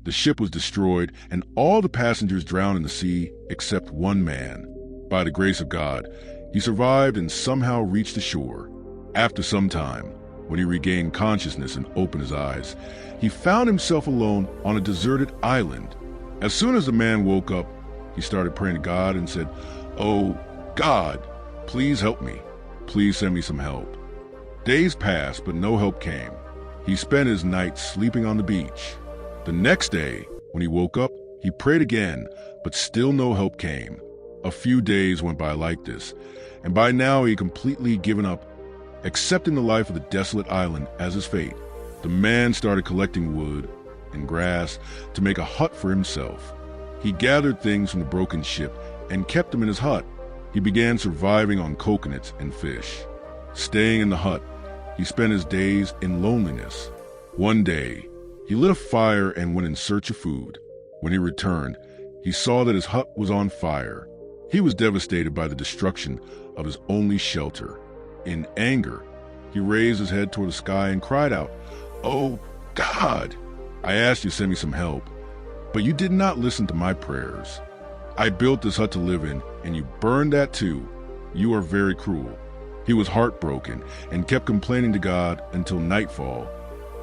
The ship was destroyed, and all the passengers drowned in the sea except one man. By the grace of God, he survived and somehow reached the shore. After some time, when he regained consciousness and opened his eyes, he found himself alone on a deserted island. As soon as the man woke up, he started praying to God and said, "Oh, God, please help me. Please send me some help." Days passed, but no help came. He spent his nights sleeping on the beach. The next day, when he woke up, he prayed again, but still no help came. A few days went by like this, and by now he had completely given up, accepting the life of the desolate island as his fate. The man started collecting wood and grass to make a hut for himself. He gathered things from the broken ship and kept them in his hut. He began surviving on coconuts and fish. Staying in the hut, he spent his days in loneliness. One day, he lit a fire and went in search of food. When he returned, he saw that his hut was on fire. He was devastated by the destruction of his only shelter. In anger, he raised his head toward the sky and cried out, "Oh, God, I asked you to send me some help, but you did not listen to my prayers. I built this hut to live in, and you burned that too. You are very cruel." He was heartbroken and kept complaining to God until nightfall,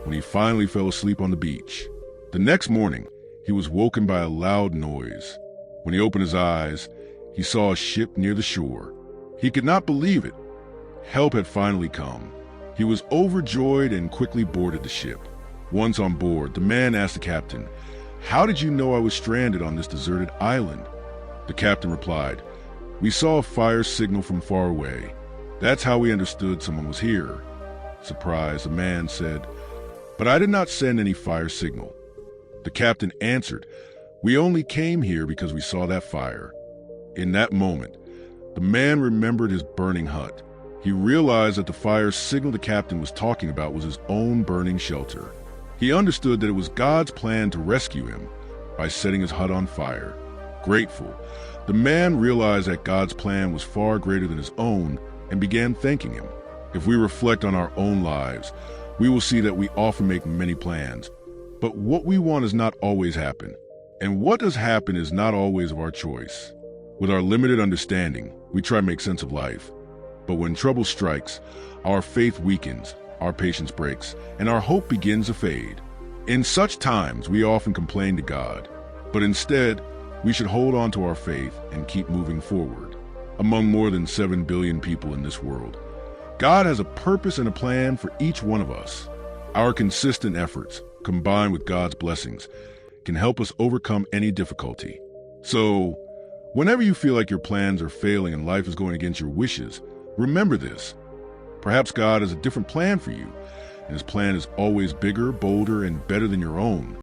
when he finally fell asleep on the beach. The next morning, he was woken by a loud noise. When he opened his eyes, he saw a ship near the shore. He could not believe it. Help had finally come. He was overjoyed and quickly boarded the ship. Once on board, the man asked the captain, "How did you know I was stranded on this deserted island?" The captain replied, "We saw a fire signal from far away. That's how we understood someone was here." Surprised, the man said, "But I did not send any fire signal." The captain answered, "We only came here because we saw that fire." In that moment, the man remembered his burning hut. He realized that the fire signal the captain was talking about was his own burning shelter. He understood that it was God's plan to rescue him by setting his hut on fire. Grateful, the man realized that God's plan was far greater than his own and began thanking him. If we reflect on our own lives, we will see that we often make many plans, but what we want does not always happen. And what does happen is not always of our choice. With our limited understanding, we try to make sense of life. But when trouble strikes, our faith weakens, our patience breaks, and our hope begins to fade. In such times, we often complain to God, but instead, we should hold on to our faith and keep moving forward. Among more than 7 billion people in this world, God has a purpose and a plan for each one of us. Our consistent efforts, combined with God's blessings, can help us overcome any difficulty. So, whenever you feel like your plans are failing and life is going against your wishes, remember this. Perhaps God has a different plan for you, and his plan is always bigger, bolder, and better than your own.